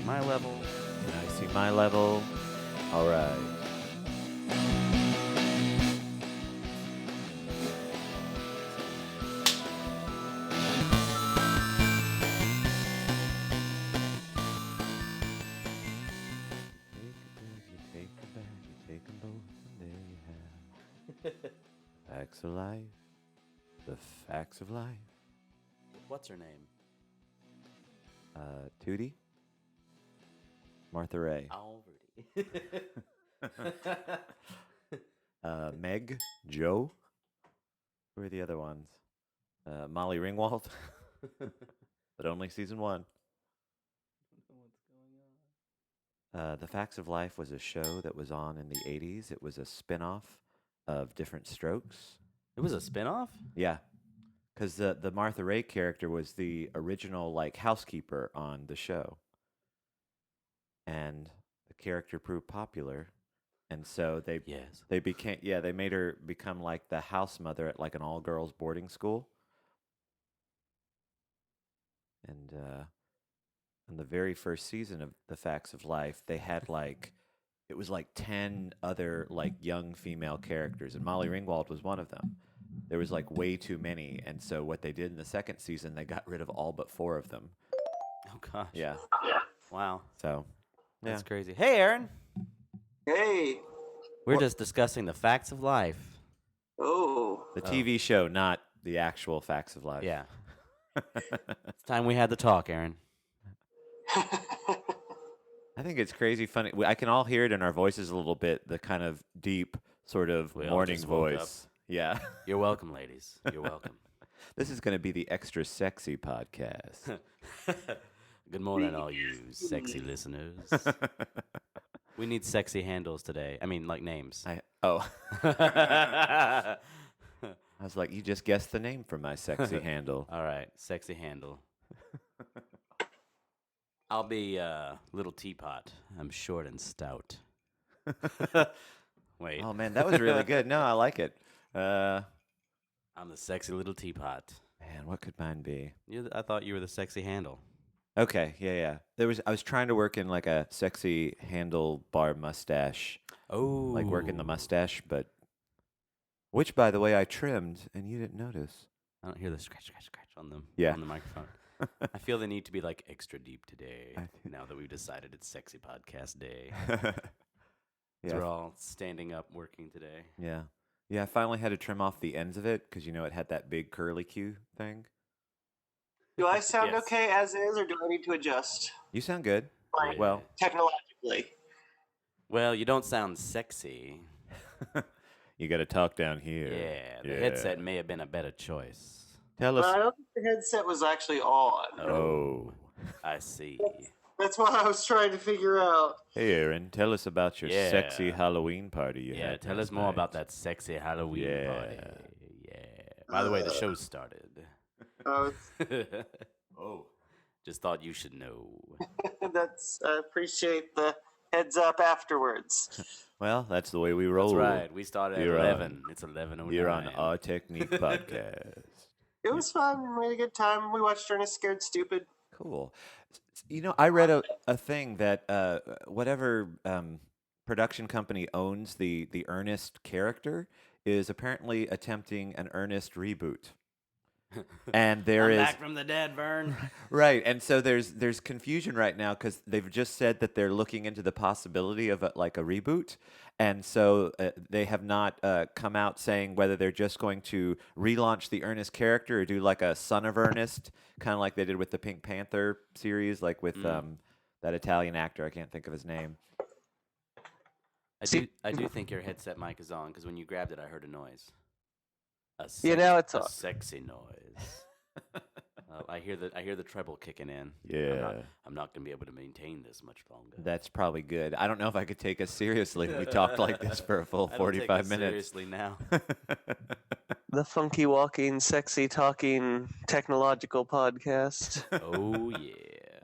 my level? Can I see my level? All right. Take a bag, you take them both, and there you have facts of life. The facts of life. What's her name? Tootie? Martha Ray. Already. Meg? Joe? Who are the other ones? Molly Ringwald? But only season 1. What's going on? The Facts of Life was a show that was on in the 80s. It was a spin-off of Different Strokes. It was a spinoff? Yeah. Because the Martha Ray character was the original like housekeeper on the show. And the character proved popular. And so they made her become like the house mother at like an all-girls boarding school. And in the very first season of The Facts of Life, they had like it was like 10 other like young female characters, and Molly Ringwald was one of them. There was like way too many, and so what they did in the second season, they got rid of all but 4 of them. Oh, gosh. Yeah. Wow. So, yeah. That's crazy. Hey, Aaron. Hey. We're just discussing the facts of life. Oh. The TV show, not the actual Facts of Life. Yeah. It's time we had the talk, Aaron. I think it's crazy funny. I can all hear it in our voices a little bit, the kind of deep sort of We all morning just woke voice. Yeah. You're welcome, ladies. You're welcome. This is going to be the extra sexy podcast. Good morning, all you sexy listeners. We need sexy handles today. I mean, like names. I was like, you just guessed the name for my sexy handle. All right, sexy handle. I'll be Little Teapot. I'm short and stout. Wait. Oh, man, that was really good. No, I like it. I'm the sexy Little Teapot. Man, what could mine be? I thought you were the sexy handle. Okay, yeah. I was trying to work in like a sexy handlebar mustache. Oh. Like working the mustache, but which, by the way, I trimmed and you didn't notice. I don't hear the scratch on the microphone. I feel the need to be like extra deep today now that we've decided it's Sexy Podcast Day. Yeah. We're all standing up working today. Yeah. Yeah, I finally had to trim off the ends of it because, it had that big curly Q thing. Do I sound Yes. okay as is, or do I need to adjust? You sound good. Like, Well, technologically. Well, you don't sound sexy. you got to talk down here. Yeah, the headset may have been a better choice. Tell But I us. don't think the headset was actually on. Oh. I see. That's what I was trying to figure out. Hey, Aaron, tell us about your Yeah. sexy Halloween party you Yeah, had. tell last us more night. about that sexy Halloween Yeah. party. Yeah. By the way, the show started. Oh, Oh. Just thought you should know. I appreciate the heads up afterwards. Well, that's the way we roll. That's right. We started at You're 11. It's 11:09. You're on ArTechník podcast. It was fun. We had a good time. We watched Ernest Scared Stupid. Cool. I read a thing that whatever production company owns the Ernest character is apparently attempting an Ernest reboot. And I'm back from the dead, Vern. Right, and so there's confusion right now because they've just said that they're looking into the possibility of a reboot, and so they have not come out saying whether they're just going to relaunch the Ernest character or do like a Son of Ernest, kind of like they did with the Pink Panther series, like with that Italian actor. I can't think of his name. I do think your headset mic is on because when you grabbed it, I heard a noise. Now it's a on. sexy noise. I hear the treble kicking in. Yeah. I'm not gonna be able to maintain this much longer. That's probably good. I don't know if I could take us seriously if we talked like this for a full I don't 45 take it minutes. Seriously now. The funky walking, sexy talking, technological podcast. Oh yeah.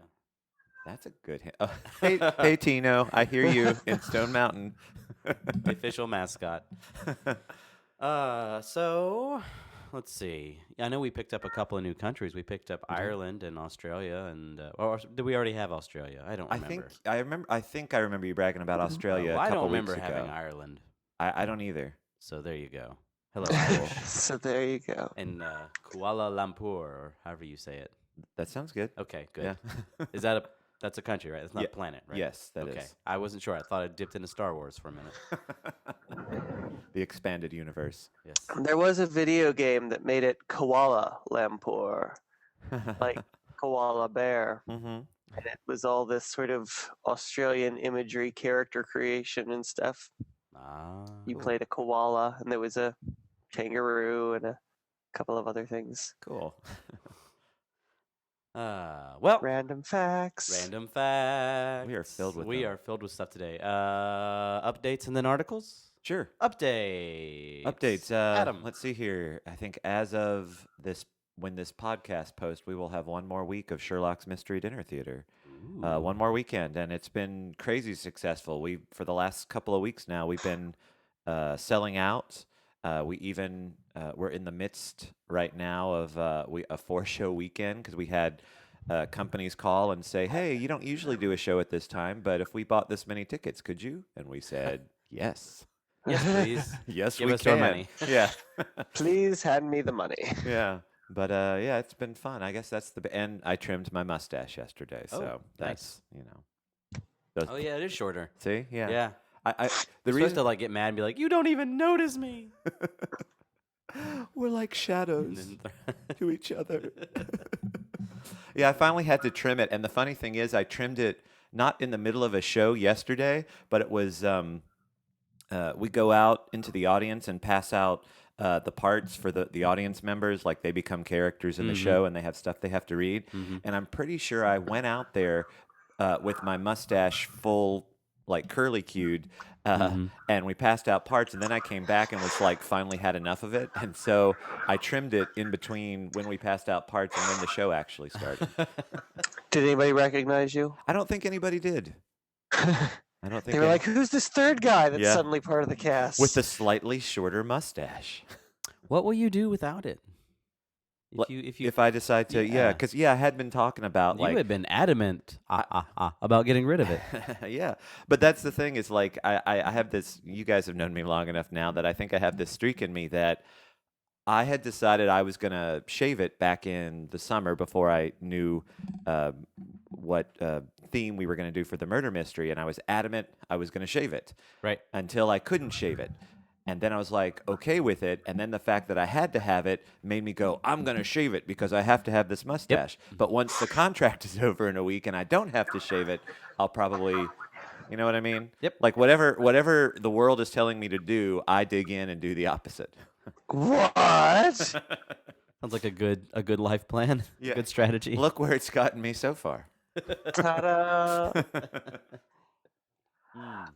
That's a good hint. Oh, hey, Tino, I hear you in Stone Mountain. The official mascot. So let's see. I know we picked up a couple of new countries. We picked up Ireland and Australia, and or did we already have Australia? I don't remember. I think I remember you bragging about Australia Well, a I couple don't weeks remember ago. having Ireland. I don't either. So there you go. Hello, Irish. So there you go. And Kuala Lumpur, or however you say it. That sounds good. Okay, good. Yeah. Is that that's a country, right? It's not a planet, right? Yes, that is. Okay, I wasn't sure. I thought I dipped into Star Wars for a minute. The expanded universe. Yes. There was a video game that made it Koala Lumpur, like koala bear. Mm-hmm. And it was all this sort of Australian imagery, character creation and stuff. You Cool. played a koala, and there was a kangaroo and a couple of other things. Cool. Well, Random facts. random facts. We are filled with We them. are filled with stuff today. Updates and then articles. Sure. Updates. Adam. Let's see here. I think as of when this podcast posts, we will have one more week of Sherlock's Mystery Dinner Theater. One more weekend, and it's been crazy successful. For the last couple of weeks now, we've been selling out. We're in the midst right now of a 4-show weekend because we had companies call and say, "Hey, you don't usually do a show at this time, but if we bought this many tickets, could you?" And we said, "Yes, Yes, please. yes, Give we us can." our money. Yeah, Please hand me the money. yeah. But yeah, it's been fun. I guess that's and I trimmed my mustache yesterday, so that's those, Oh yeah, it is shorter. See, yeah, Yeah. The You're supposed reason to like get mad and be like, "You don't even notice me." we're like And shadows then- to each other. Yeah, I finally had to trim it, and the funny thing is, I trimmed it not in the middle of a show yesterday, but it was we go out into the audience and pass out the parts for the audience members, like they become characters in the show and they have stuff they have to read. And I'm pretty sure I went out there with my mustache full, like curly cued, and we passed out parts, and then I came back and was like finally had enough of it, and so I trimmed it in between when we passed out parts and when the show actually started. Did anybody recognize you? I don't think anybody did. I don't think They were like, "Who's this third guy that's Yeah. suddenly part of the cast?" with the slightly shorter mustache. What will you do without it? If I decide to, Yeah. because I had been talking about you like had been adamant about getting rid of it. yeah, but that's the thing is like I have this. You guys have known me long enough now that I think I have this streak in me that I had decided I was gonna shave it back in the summer before I knew what theme we were gonna do for the murder mystery, and I was adamant I was gonna shave it Right. until I couldn't shave it. And then I was like, okay with it. And then the fact that I had to have it made me go, I'm going to shave it because I have to have this mustache. But once the contract is over in a week and I don't have to shave it, I'll probably, you know what I mean? Yep. Like whatever the world is telling me to do, I dig in and do the opposite. What? Sounds like a good life plan. Yeah. Good strategy. Look where it's gotten me so far. Ta-da! Mm.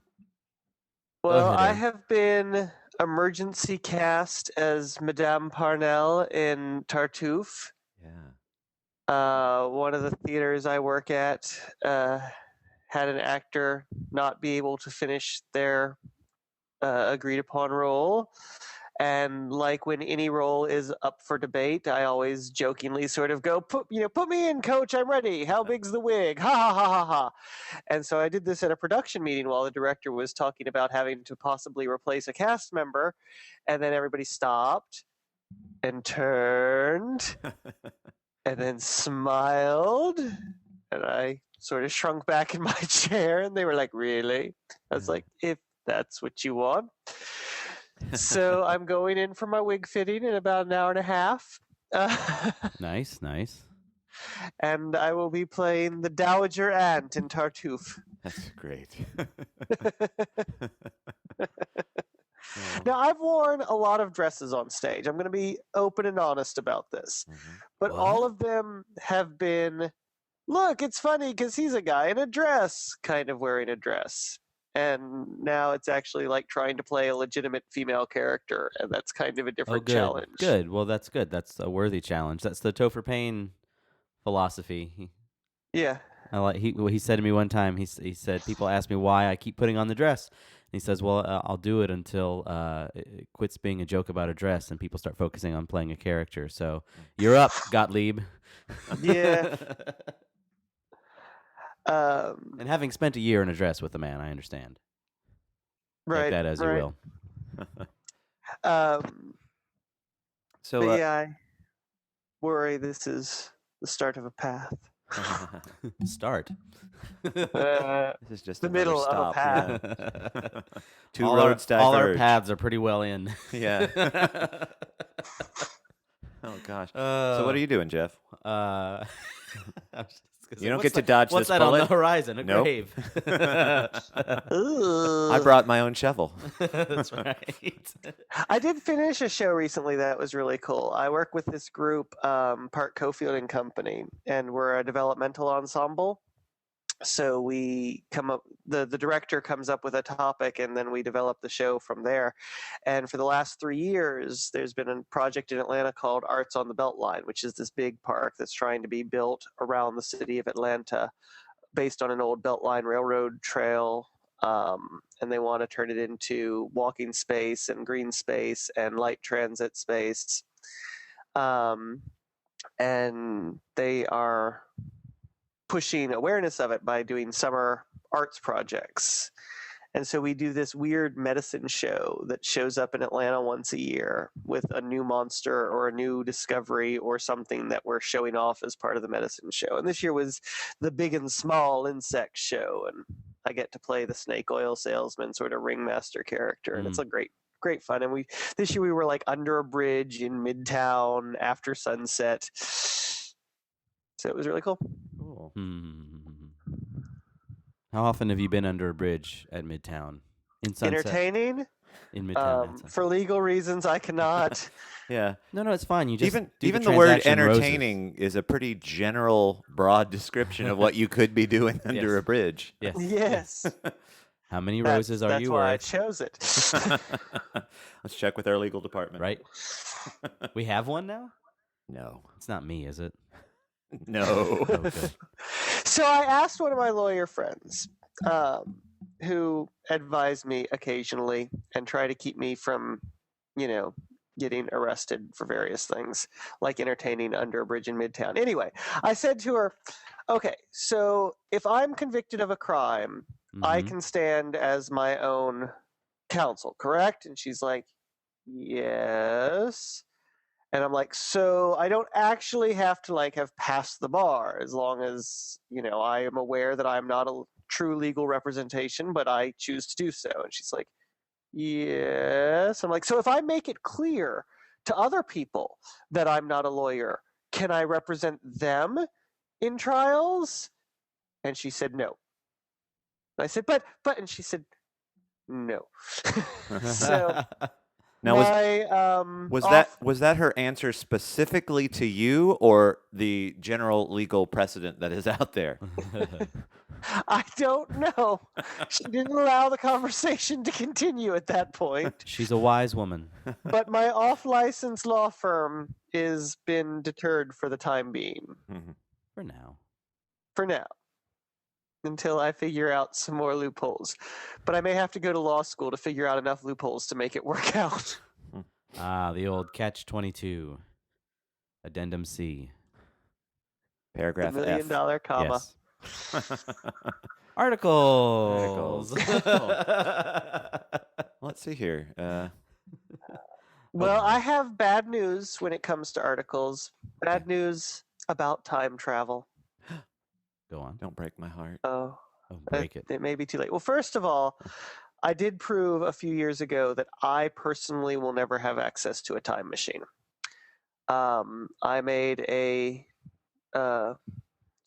Well, ahead, I Aaron. have been emergency cast as Madame Parnell in Tartuffe. Yeah. One of the theaters I work at had an actor not be able to finish their agreed upon role. And like when any role is up for debate, I always jokingly sort of go, put me in, coach, I'm ready. How big's the wig? Ha ha ha ha ha. And so I did this at a production meeting while the director was talking about having to possibly replace a cast member. And then everybody stopped and turned and then smiled. And I sort of shrunk back in my chair and they were like, really? I was like, if that's what you want. So I'm going in for my wig fitting in about an hour and a half. Nice. And I will be playing the Dowager Aunt in Tartuffe. That's great. Now, I've worn a lot of dresses on stage. I'm going to be open and honest about this. But What? all of them have been, look, it's funny because he's a guy in a dress, kind of wearing a dress. And now it's actually like trying to play a legitimate female character, and that's kind of a different good. challenge. Good. Well, that's good. That's a worthy challenge. That's the Topher Payne philosophy. Yeah. I like he said to me one time. He said people ask me why I keep putting on the dress. He says, "Well, I'll do it until it quits being a joke about a dress and people start focusing on playing a character." So you're up, Gottlieb. Yeah. And having spent a year in a dress with a man, I understand. Take Right. that as you Right. will. So, But yeah, I worry this is the start of a path. Start. this is just The another middle of a stop. path. Yeah. Two all roads diverge. all our paths are pretty well in. Yeah. Oh gosh. So what are you doing, Jeff? I was just gonna say, You don't what's get to that- dodge What's this that on the bullet? horizon? A Nope. grave. I brought my own shovel. That's right. I did finish a show recently that was really cool. I work with this group, Park Cofield and Company, and we're a developmental ensemble. So we come up, the director comes up with a topic, and then we develop the show from there. And for the last 3 years, there's been a project in Atlanta called Arts on the Beltline, which is this big park that's trying to be built around the city of Atlanta, based on an old Beltline Railroad trail. And they want to turn it into walking space and green space and light transit space. And they are pushing awareness of it by doing summer arts projects. And so we do this weird medicine show that shows up in Atlanta once a year with a new monster or a new discovery or something that we're showing off as part of the medicine show. And this year was the Big and Small Insect Show, and I get to play the snake oil salesman sort of ringmaster character, and it's a great fun. And this year we were like under a bridge in Midtown after sunset. So it was really cool. Cool. How often have you been under a bridge at Midtown? In Sunset? Entertaining? In Midtown. in For Sunset. legal reasons, I cannot. Yeah. No, it's fine. You just Even do the word transaction roses. entertaining is a pretty general, broad description of what you could be doing under Yes. a bridge. Yes. Yes. How many roses are you That's why I worth? chose it. Let's check with our legal department. Right? We have one now? No. It's not me, is it? No. Oh, good. So I asked one of my lawyer friends, who advise me occasionally and try to keep me from, getting arrested for various things, like entertaining under a bridge in Midtown. Anyway, I said to her, okay, so if I'm convicted of a crime, I Mhm. can stand as my own counsel, correct? And she's like, yes. And I'm like, so I don't actually have to have passed the bar, as long as, I am aware that I'm not a true legal representation, but I choose to do so. And she's like, yes. I'm like, so if I make it clear to other people that I'm not a lawyer, can I represent them in trials? And she said, no. And I said, but, and she said, no. So Now, was that her answer specifically to you, or the general legal precedent that is out there? I don't know. She didn't allow the conversation to continue at that point. She's a wise woman. But my off-license law firm is been deterred for the time being. For now. For now. Until I figure out some more loopholes. But I may have to go to law school to figure out enough loopholes to make it work out. The old catch-22. Addendum C. Paragraph The $1 million F. comma. Yes. Articles. Let's see here. Well, I have bad news when it comes to articles. Bad news about time travel. Go on. Don't break my heart. Oh, break it. It may be too late. Well, first of all, I did prove a few years ago that I personally will never have access to a time machine. I made a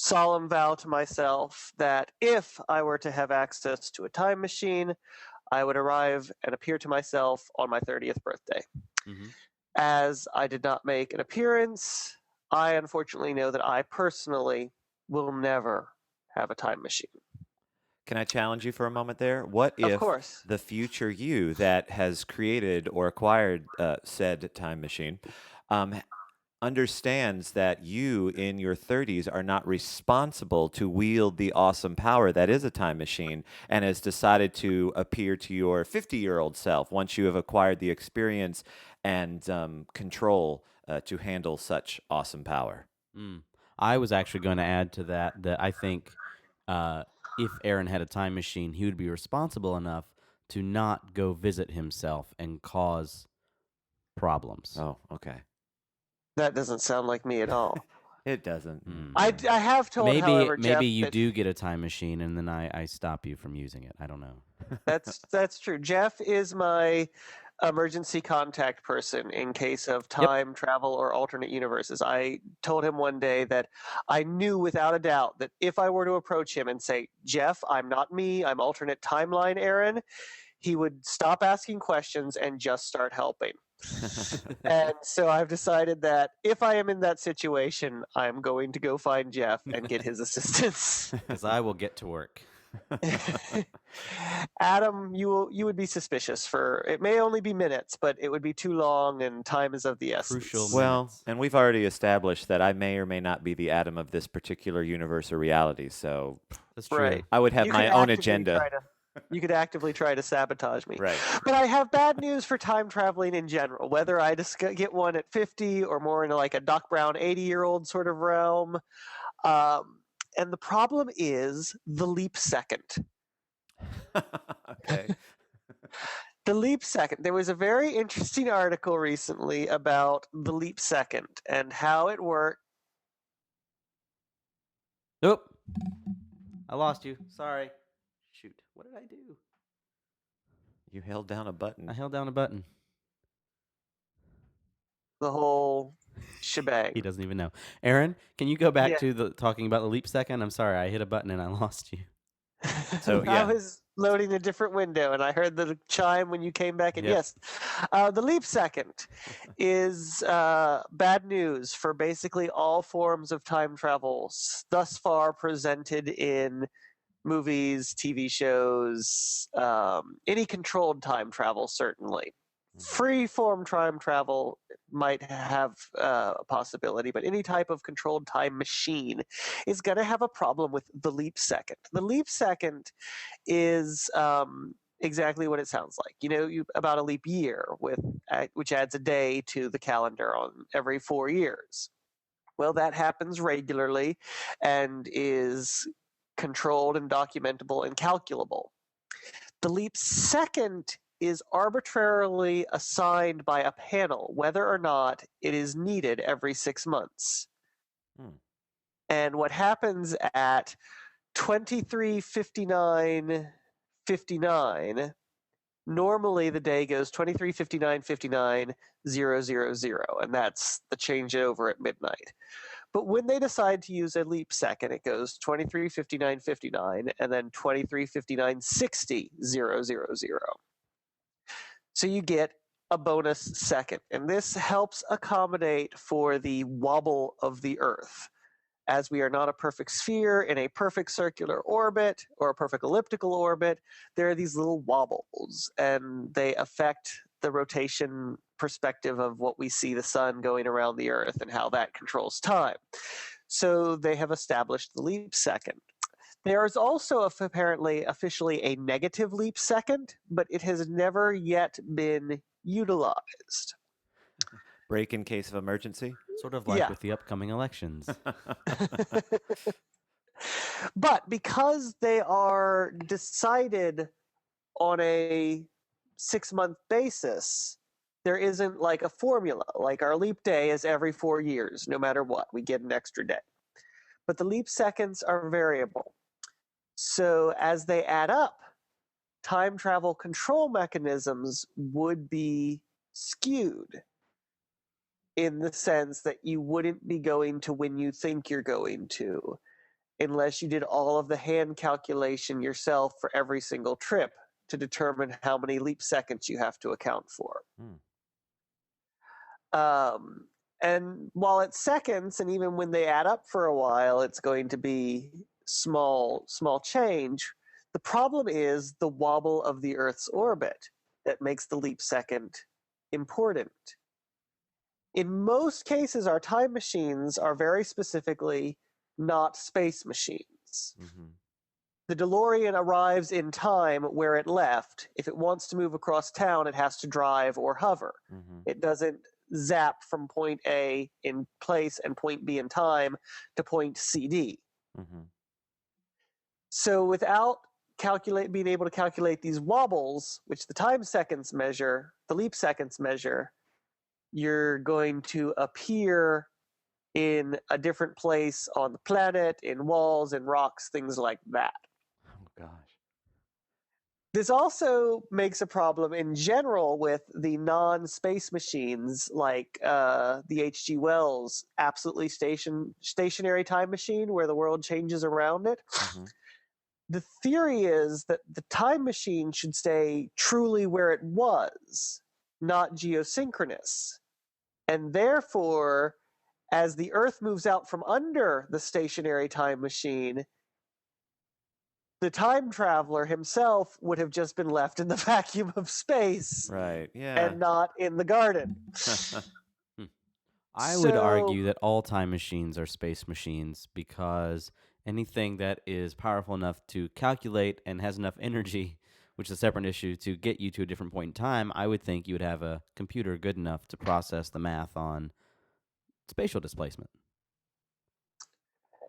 solemn vow to myself that if I were to have access to a time machine, I would arrive and appear to myself on my 30th birthday. Mhm. As I did not make an appearance, I unfortunately know that I personally will never have a time machine. Can I challenge you for a moment there? What Of if course. the future you that has created or acquired said time machine understands that you in your 30s are not responsible to wield the awesome power that is a time machine, and has decided to appear to your 50-year-old self once you have acquired the experience and control to handle such awesome power. Mm. I was actually going to add to that I think uh, if Aaron had a time machine, he would be responsible enough to not go visit himself and cause problems. Oh, okay. That doesn't sound like me at all. It doesn't. I have told, Maybe however, maybe Jeff, you that do get a time machine and then I stop you from using it. I don't know. that's true. Jeff is my emergency contact person in case of Yep. time travel or alternate universes. I told him one day that I knew without a doubt that if I were to approach him and say, "Jeff, I'm not me, I'm alternate timeline Aaron," he would stop asking questions and just start helping. And so I've decided that if I am in that situation, I'm going to go find Jeff and get his assistance. Because I will get to work. Adam, you would be suspicious for it may only be minutes, but it would be too long and time is of the essence. Crucial Well, minutes. and we've already established that I may or may not be the Adam of this particular universe or reality, so That's true. Right. I would have You my could own actively agenda. you could actively try to sabotage me. Right. But I have bad news for time traveling in general, whether I just get one at 50 or more into like a Doc Brown 80-year-old sort of realm. And the problem is the leap second. Okay. The leap second. There was a very interesting article recently about the leap second and how it worked. Nope. I lost you. Sorry. Shoot. What did I do? You held down a button. I held down a button. The whole shebang. He doesn't even know. Aaron, can you go back Yeah. to the talking about the leap second? I'm sorry, I hit a button and I lost you. So, I yeah. was loading a different window and I heard the chime when you came back. And Yep. yes, the leap second is bad news for basically all forms of time travel thus far presented in movies, TV shows, any controlled time travel, certainly. Free form time travel might have a possibility, but any type of controlled time machine is going to have a problem with the leap second. The leap second is exactly what it sounds like. You know, about a leap year, which adds a day to the calendar on every 4 years. Well, that happens regularly and is controlled and documentable and calculable. The leap second is arbitrarily assigned by a panel whether or not it is needed every 6 months. And what happens at 23:59:59, normally the day goes 23:59:59:000, and that's the changeover at midnight. But when they decide to use a leap second, it goes 23:59:59 and then 23:59:60:000. So you get a bonus second, and this helps accommodate for the wobble of the Earth. As we are not a perfect sphere in a perfect circular orbit or a perfect elliptical orbit, there are these little wobbles, and they affect the rotation perspective of what we see the sun going around the Earth and how that controls time. So they have established the leap second. There is also apparently officially a negative leap second, but it has never yet been utilized. Break in case of emergency? Sort of like Yeah. with the upcoming elections. But because they are decided on a 6-month basis, there isn't like a formula. Like our leap day is every 4 years, no matter what, we get an extra day. But the leap seconds are variable. So as they add up, time travel control mechanisms would be skewed in the sense that you wouldn't be going to when you think you're going to, unless you did all of the hand calculation yourself for every single trip to determine how many leap seconds you have to account for. And while it's seconds, and even when they add up for a while, it's going to be small change. The problem is the wobble of the Earth's orbit that makes the leap second important. in most cases, our time machines are very specifically not space machines. Mm-hmm. The DeLorean arrives in time where it left. If it wants to move across town, it has to drive or hover. Mm-hmm. It doesn't zap from point A in place and point B in time to point CD. Mm-hmm. So without being able to calculate these wobbles, which the time seconds measure, the leap seconds measure, you're going to appear in a different place on the planet, in walls, in rocks, things like that. Oh gosh. This also makes a problem in general with the non-space machines like the H.G. Wells absolutely stationary time machine where the world changes around it. Mm-hmm. The theory is that the time machine should stay truly where it was, not geosynchronous. And therefore, as the Earth moves out from under the stationary time machine, the time traveler himself would have just been left in the vacuum of space Right. Yeah. and not in the garden. Hmm. I would So argue that all time machines are space machines because anything that is powerful enough to calculate and has enough energy, which is a separate issue, to get you to a different point in time, I would think you would have a computer good enough to process the math on spatial displacement.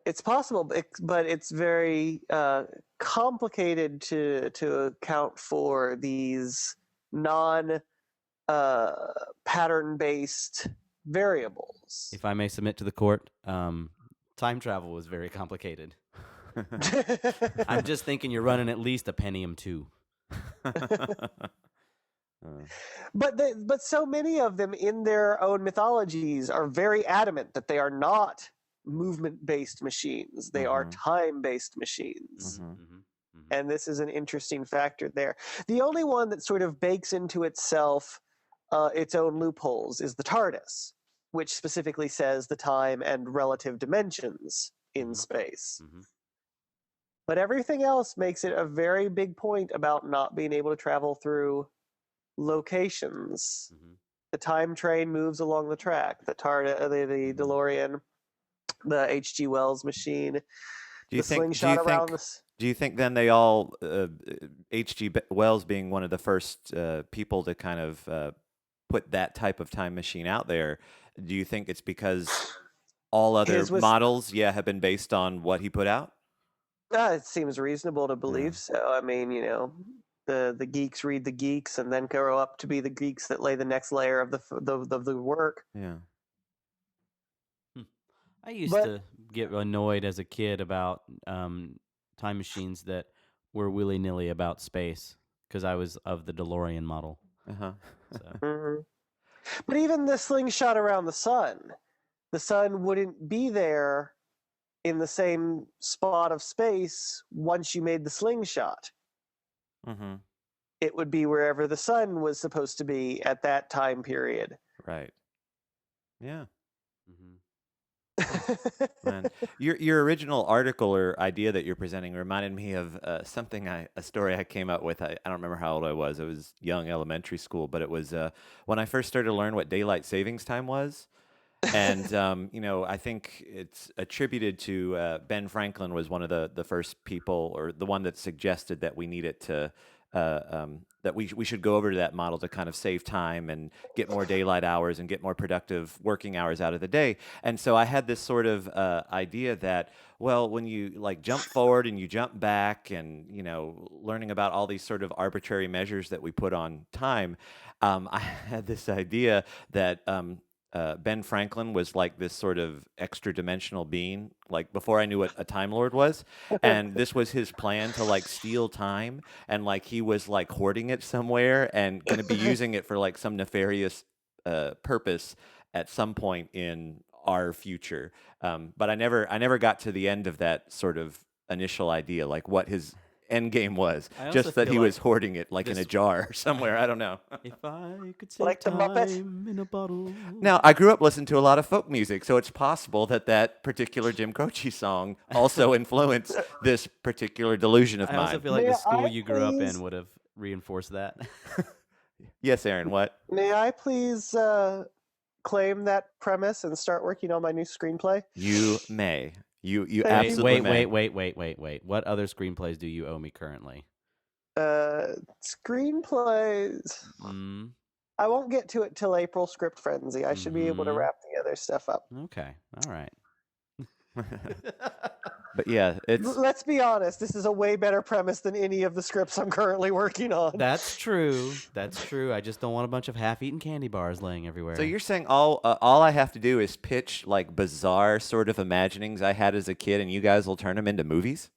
it's possible, but it's very complicated to account for these non pattern based variables. If I may submit to the court, time travel is very complicated. I'm just thinking you're running at least a Pentium 2. But so many of them in their own mythologies are very adamant that they are not movement based machines. They are time based machines. And this is an interesting factor there. The only one that sort of bakes into itself its own loopholes is the TARDIS, which specifically says the time and relative dimensions in space. But everything else makes it a very big point about not being able to travel through locations. The time train moves along the track. The DeLorean, the H.G. Wells machine, Do the you think? Do slingshot you around think? this. Do you think then they all, H.G. Wells being one of the first people to kind of put that type of time machine out there, do you think it's because all other His was models, have been based on what he put out? it seems reasonable to believe so. I mean, the geeks read the geeks and then grow up to be the geeks that lay the next layer of the work. Yeah. I used But to get annoyed as a kid about time machines that were willy-nilly about space because I was of the DeLorean model. Uh-huh. So but even the slingshot around the sun wouldn't be there in the same spot of space once you made the slingshot. Mm-hmm. It would be wherever the sun was supposed to be at that time period. Right. Yeah. Man, your original article or idea that you're presenting reminded me of a story I came up with. I don't remember how old I was. It was young elementary school, but it was when I first started to learn what daylight savings time was. And I think it's attributed to Ben Franklin was one of the first people, or the one that suggested that we needed to that we should go over to that model to kind of save time and get more daylight hours and get more productive working hours out of the day. And so I had this sort of idea that, well, when you like jump forward and you jump back and, learning about all these sort of arbitrary measures that we put on time, I had this idea that Ben Franklin was like this sort of extra dimensional being, like before I knew what a Time Lord was. And this was his plan to like steal time. And like he was like hoarding it somewhere and going to be using it for like some nefarious purpose at some point in our future. But I never got to the end of that sort of initial idea, like what his end game was. I also Just that feel he like was hoarding it like in a this- jar somewhere. I don't know. if I could save Like the Muppet. time in a bottle. Now, I grew up listening to a lot of folk music, so it's possible that that particular Jim Croce song also influenced this particular delusion of I also mine. feel like May the school I you grew up please- in would have reinforced that. Yes, Aaron, what? May I please claim that premise and start working on my new screenplay? You may. You Thank you. absolutely may. Wait. What other screenplays do you owe me currently? Screenplays. Mm, I won't get to it till April Script Frenzy. I should be able to mhm. wrap the other stuff up. Okay. All right. But yeah, it's Let's be honest, this is a way better premise than any of the scripts I'm currently working on. That's true. That's true. I just don't want a bunch of half-eaten candy bars laying everywhere. so you're saying all I have to do is pitch like bizarre sort of imaginings I had as a kid, and you guys will turn them into movies?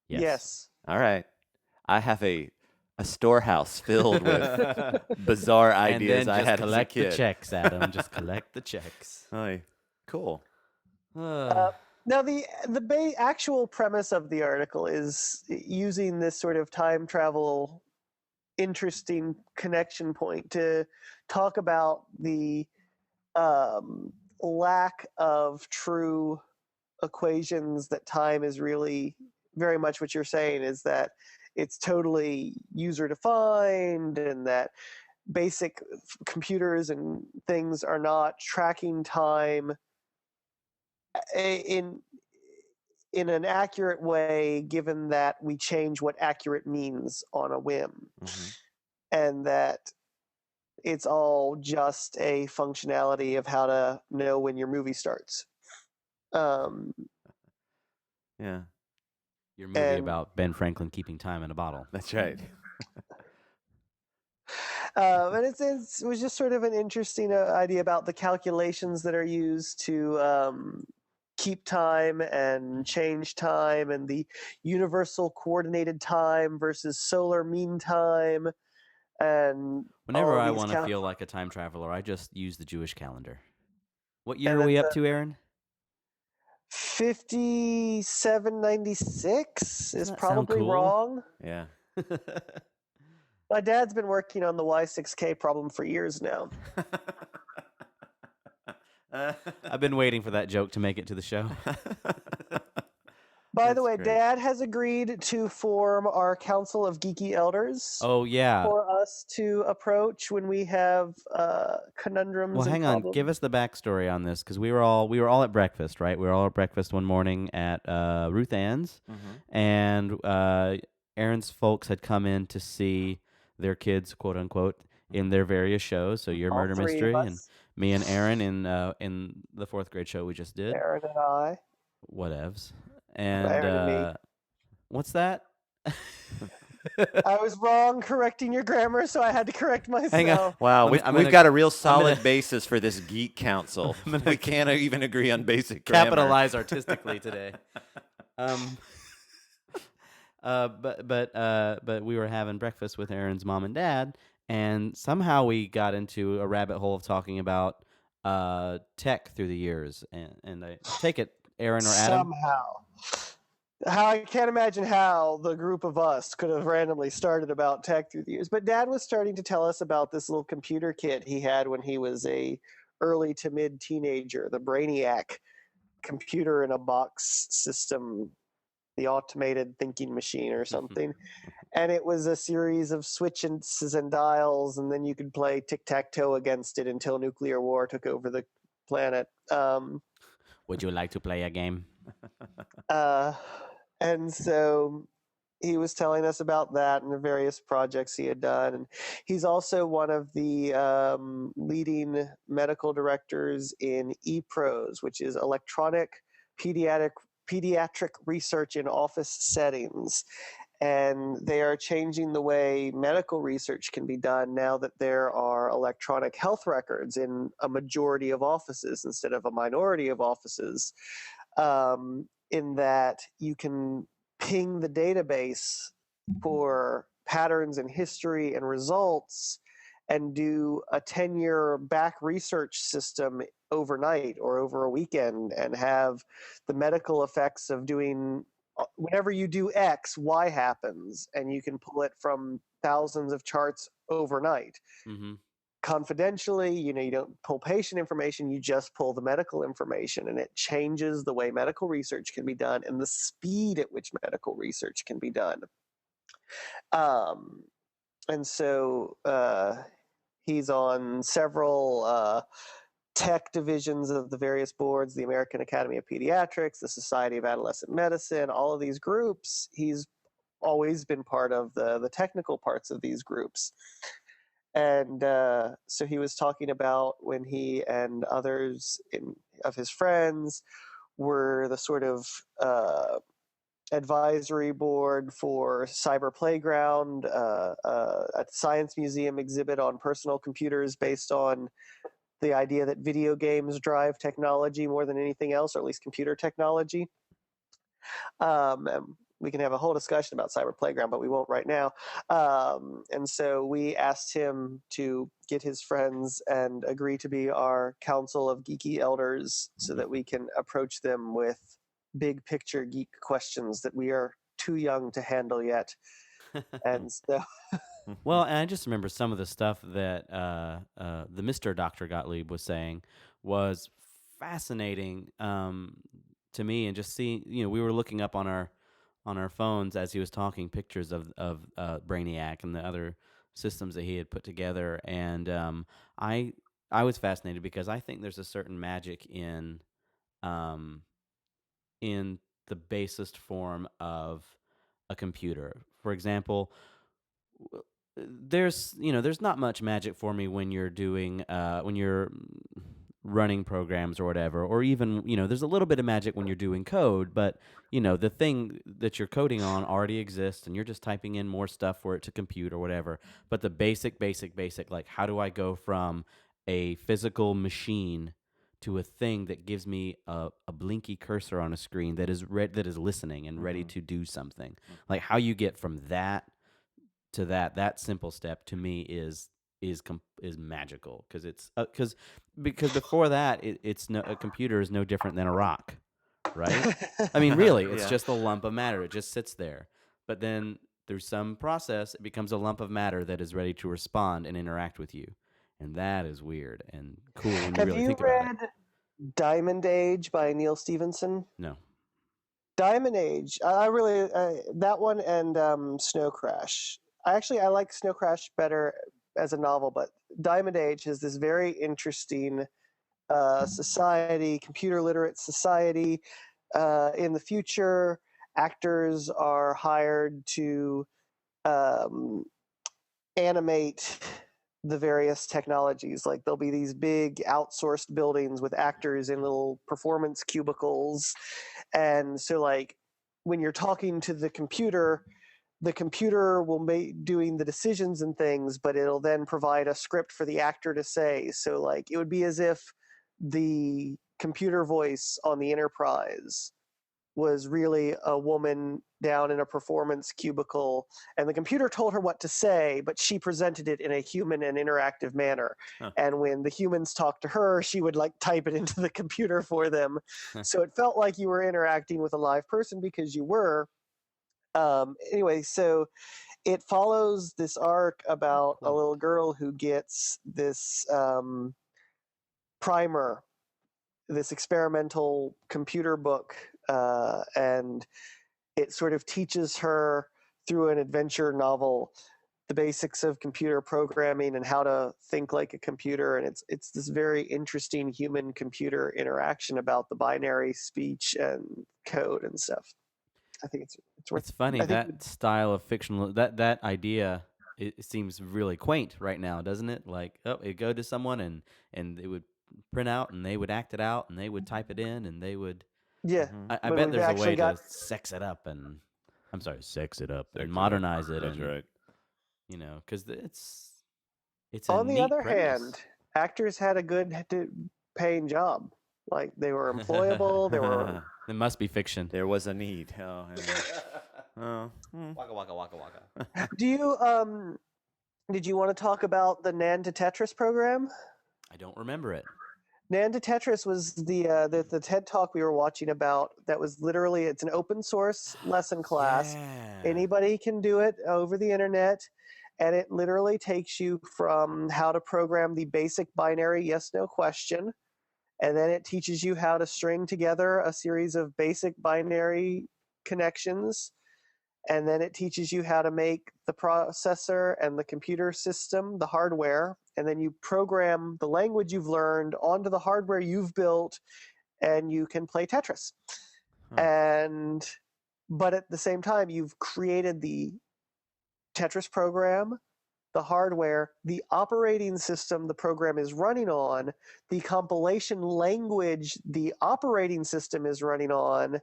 Yes. All right. I have a storehouse filled with bizarre And ideas then I just had as a collect the kid. checks, Adam. Just collect the checks. Hi. Cool. Now, the actual premise of the article is using this sort of time travel interesting connection point to talk about the lack of true equations, that time is really very much what you're saying, is that it's totally user defined, and that basic computers and things are not tracking time in an accurate way, given that we change what accurate means on a whim, and that it's all just a functionality of how to know when your movie starts. Yeah, Your movie and about Ben Franklin keeping time in a bottle. that's right. and it was just sort of an interesting idea about the calculations that are used to keep time and change time, and the universal coordinated time versus solar mean time, and Whenever all I these want to feel like a time traveler, I just use the Jewish calendar. What year and are then we up the to, Aaron? 5796 Doesn't is that sound probably cool? wrong. Yeah. My dad's been working on the Y6K problem for years now. I've been waiting for that joke to make it to the show. By the That's way, great. Dad has agreed to form our Council of Geeky Elders Oh yeah. for us to approach when we have conundrums Well, and hang on. problems. Give us the backstory on this, because we were all at breakfast, right? We were all at breakfast one morning at Ruth Ann's, and Aaron's folks had come in to see their kids, quote unquote, in their various shows. So your All murder three of mystery, and us, me and Aaron in the fourth grade show we just did. Aaron and I, Whatevs. And Aaron and me. what's that? I was wrong correcting your grammar, so I had to correct myself. Hang on. Wow, I'm we've gonna- got a real solid gonna- basis for this geek council. gonna We can't even agree on basic grammar. Capitalize artistically today. But we were having breakfast with Aaron's mom and dad, and somehow we got into a rabbit hole of talking about tech through the years. And I take it, Aaron or Adam. Somehow. I can't imagine how the group of us could have randomly started about tech through the years. But Dad was starting to tell us about this little computer kit he had when he was a early to mid teenager, the Brainiac computer in a box system, the automated thinking machine or something. And it was a series of switches and dials, and then you could play tic-tac-toe against it until nuclear war took over the planet. Would you like to play a game? And so he was telling us about that and the various projects he had done. And he's also one of the leading medical directors in ePros, which is electronic pediatric research in office settings. And they are changing the way medical research can be done now that there are electronic health records in a majority of offices instead of a minority of offices. In that you can ping the database for patterns in history and results and do a 10-year back research system overnight or over a weekend, and have the medical effects of doing, whenever you do X, Y happens, and you can pull it from thousands of charts overnight. Mm-hmm. Confidentially, you don't pull patient information, you just pull the medical information, and it changes the way medical research can be done and the speed at which medical research can be done. And so he's on several tech divisions of the various boards, the American Academy of Pediatrics, the Society of Adolescent Medicine, all of these groups. He's always been part of the technical parts of these groups. And so he was talking about when he and others of his friends were the sort of advisory board for Cyber Playground, a science museum exhibit on personal computers based on the idea that video games drive technology more than anything else, or at least computer technology. And we can have a whole discussion about Cyber Playground, but we won't right now. And so we asked him to get his friends and agree to be our council of geeky elders so that we can approach them with big picture geek questions that we are too young to handle yet. And so Well, and I just remember some of the stuff that the Mr. Dr. Gottlieb was saying was fascinating to me, and just seeing, we were looking up on our phones as he was talking pictures of Brainiac and the other systems that he had put together, and I was fascinated because I think there's a certain magic um, in the basest form of a computer. For example, there's not much magic for me when you're doing when you're running programs or whatever, or even, there's a little bit of magic when you're doing code, but the thing that you're coding on already exists and you're just typing in more stuff for it to compute or whatever. But the basic, like, how do I go from a physical machine to a thing that gives me a blinky cursor on a screen that is that is listening and ready to do something? Like, how you get from that to that simple step, to me, is magical, because it's because before that, it's no a computer is no different than a rock, right? I mean, really, it's Yeah. just a lump of matter. It just sits there. But then through some process, it becomes a lump of matter that is ready to respond and interact with you. And that is weird and cool when you have really you think about it. read Diamond Age by Neil Stephenson? No. Diamond Age. I really that one and Snow Crash. I like Snow Crash better as a novel, but Diamond Age is this very interesting society, computer literate society. In the future, actors are hired to um, animate the various technologies. Like there'll be these big outsourced buildings with actors in little performance cubicles. And so like when you're talking to the computer will be doing the decisions and things, but it'll then provide a script for the actor to say. So like it would be as if the computer voice on the Enterprise was really a woman down in a performance cubicle, and the computer told her what to say, but she presented it in a human and interactive manner. Huh. And when the humans talked to her, she would like type it into the computer for them. So it felt like you were interacting with a live person because you were. Anyway, so it follows this arc about a Cool. little girl who gets this primer, this experimental computer book, and it sort of teaches her through an adventure novel the basics of computer programming and how to think like a computer. And it's this very interesting human computer interaction about the binary speech and code and stuff. I think it's worth. It's funny, I think that style of fictional, that idea, it seems really quaint right now, doesn't it? Like, oh, it go to someone, and it would print out, and they would act it out, and they would type it in, and they would. yeah, I when bet we've there's a actually way got to sex it up, and I'm sorry, sex it up Sex and it up. modernize it, That's and right. because it's a on the neat other premise. hand, actors had a good paying job. Like they were employable. They were. It must be fiction. There was a need. Oh, oh. Waka waka waka waka. Do you did you want to talk about the Nan to Tetris program? I don't remember it. Nan to Tetris was the TED talk we were watching about. That was literally, it's an open source lesson class. Yeah. Anybody can do it over the internet, and it literally takes you from how to program the basic binary yes no question, and then it teaches you how to string together a series of basic binary connections, and then it teaches you how to make the processor and the computer system, the hardware, and then you program the language you've learned onto the hardware you've built, and you can play Tetris. Huh. And but at the same time, you've created the Tetris program, the hardware, the operating system the program is running on, the compilation language the operating system is running on,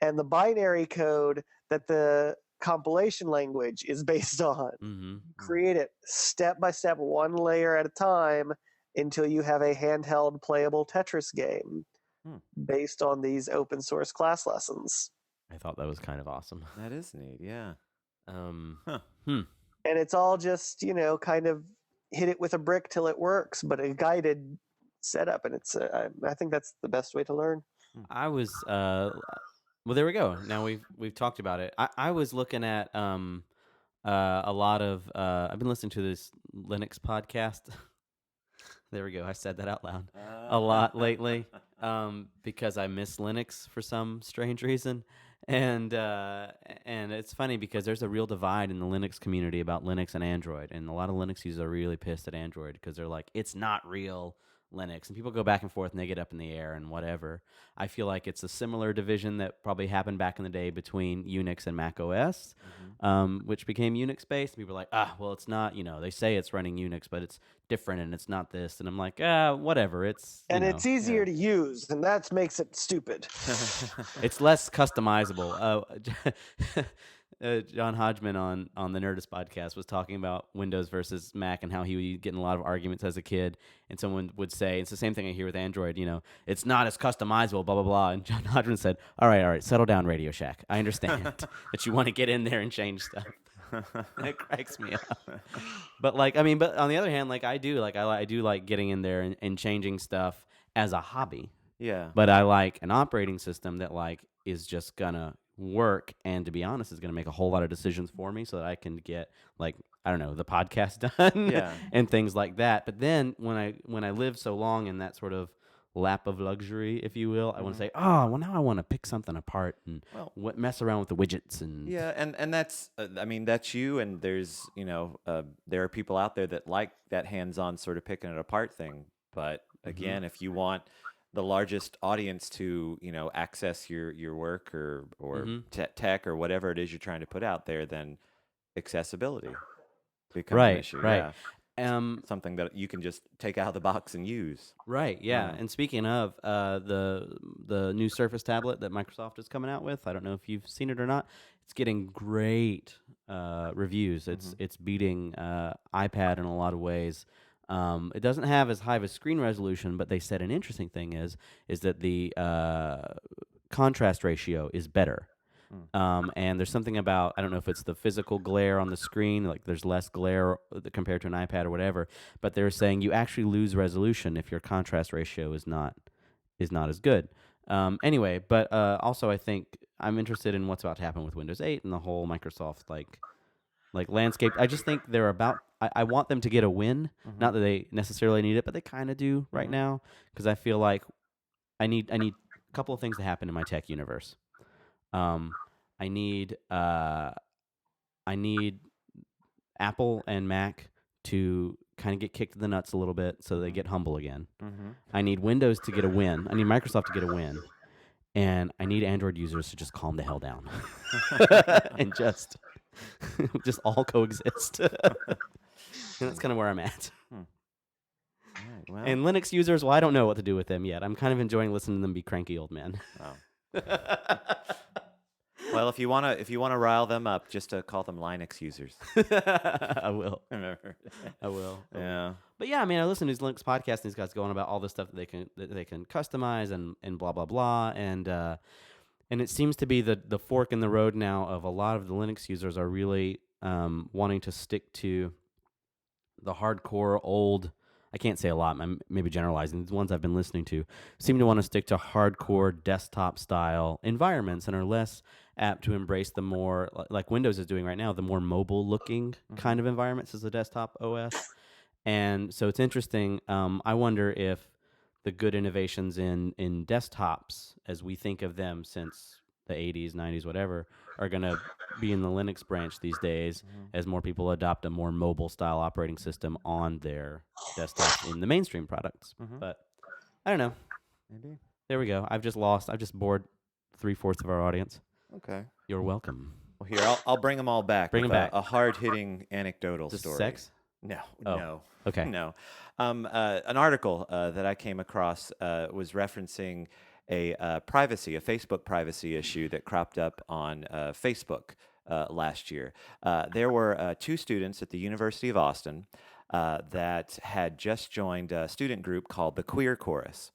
and the binary code that the compilation language is based on. Mm-hmm. Create it step by step, one layer at a time, until you have a handheld playable Tetris game Hmm. based on these open source class lessons. I thought that was kind of awesome. That is neat. Yeah. Huh. And it's all just, kind of hit it with a brick till it works, but a guided setup. And it's, I think that's the best way to learn. I was well, there we go. Now we've talked about it. I was looking at a lot of I've been listening to this Linux podcast. There we go. I said that out loud a lot lately because I miss Linux for some strange reason, and it's funny because there's a real divide in the Linux community about Linux and Android, and a lot of Linux users are really pissed at Android because they're like, it's not real Linux, and people go back and forth and they get up in the air and whatever. I feel like it's a similar division that probably happened back in the day between Unix and Mac OS, which became Unix based. People are like, well, it's not, they say it's running Unix, but it's different and it's not this. And I'm like, whatever. It's, And it's easier to use, and that makes it stupid. it's less customizable. John Hodgman on the Nerdist podcast was talking about Windows versus Mac and how he would get in a lot of arguments as a kid. And someone would say, it's the same thing I hear with Android, it's not as customizable, blah, blah, blah. And John Hodgman said, all right, settle down, Radio Shack. I understand that you want to get in there and change stuff. And it cracks me up. But but on the other hand, I do like getting in there and changing stuff as a hobby. Yeah. But I like an operating system that is just gonna work, and to be honest, is gonna make a whole lot of decisions for me so that I can get I don't know, the podcast done Yeah. and things like that. But then when I live so long in that sort of lap of luxury, if you will, I want to say, now I want to pick something apart and mess around with the widgets and and that's that's you, and there's there are people out there that like that hands-on sort of picking it apart thing. But again, if you want the largest audience to access your work or tech or whatever it is you're trying to put out there, then accessibility becomes an issue. Right. Something that you can just take out of the box and use. Right. Yeah. And speaking of the new Surface tablet that Microsoft is coming out with, I don't know if you've seen it or not. It's getting great reviews. It's beating iPad in a lot of ways. It doesn't have as high of a screen resolution, but they said an interesting thing is that the contrast ratio is better. And there's something about, I don't know if it's the physical glare on the screen, there's less glare compared to an iPad or whatever, but they're saying you actually lose resolution if your contrast ratio is not as good. Anyway, but also I think I'm interested in what's about to happen with Windows 8 and the whole Microsoft landscape. I just think they're about. I want them to get a win. Not that they necessarily need it, but they kind of do right now, because I feel like I need a couple of things to happen in my tech universe. I need Apple and Mac to kind of get kicked in the nuts a little bit so they get humble again. I need Windows to get a win. I need Microsoft to get a win. And I need Android users to just calm the hell down and just all coexist. And that's kind of where I'm at. Right, well. And Linux users, well, I don't know what to do with them yet. I'm kind of enjoying listening to them be cranky old men. Well, if you wanna rile them up, just call them Linux users. I will. I will. Yeah. But yeah, I listen to these Linux podcasts, and these guys going about all this stuff that they can customize and blah blah blah, and it seems to be the fork in the road now of a lot of the Linux users are really wanting to stick to the hardcore old. I can't say a lot. I'm maybe generalizing. The ones I've been listening to seem to want to stick to hardcore desktop style environments and are less apt to embrace the more, like Windows is doing right now, the more mobile looking kind of environments as a desktop OS. And so it's interesting. I wonder if the good innovations in desktops, as we think of them since the 80s, 90s, whatever, are going to be in the Linux branch these days as more people adopt a more mobile style operating system on their desktops in the mainstream products. Mm-hmm. But I don't know. Maybe. There we go. I've just bored 3/4 of our audience. Okay. You're welcome. Well, here I'll bring them all back Bring with 'em back. a hard-hitting anecdotal Just story. sex? No, Oh, no, okay. no. An article that I came across was referencing a Facebook privacy issue that cropped up on Facebook last year. There were 2 students at the University of Austin that had just joined a student group called the Queer Chorus.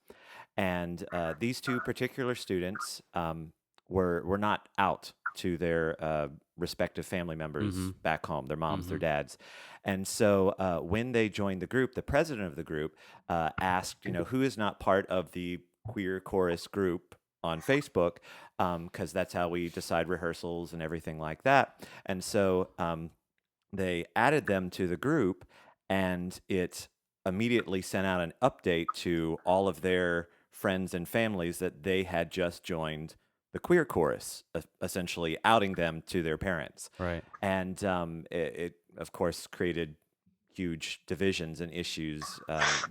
And these 2 particular students were not out to their respective family members back home, their moms, their dads. And so when they joined the group, the president of the group asked, who is not part of the Queer Chorus group on Facebook, because that's how we decide rehearsals and everything like that. And so they added them to the group, and it immediately sent out an update to all of their friends and families that they had just joined the Queer Chorus, essentially outing them to their parents. Right. And it, of course, created huge divisions and issues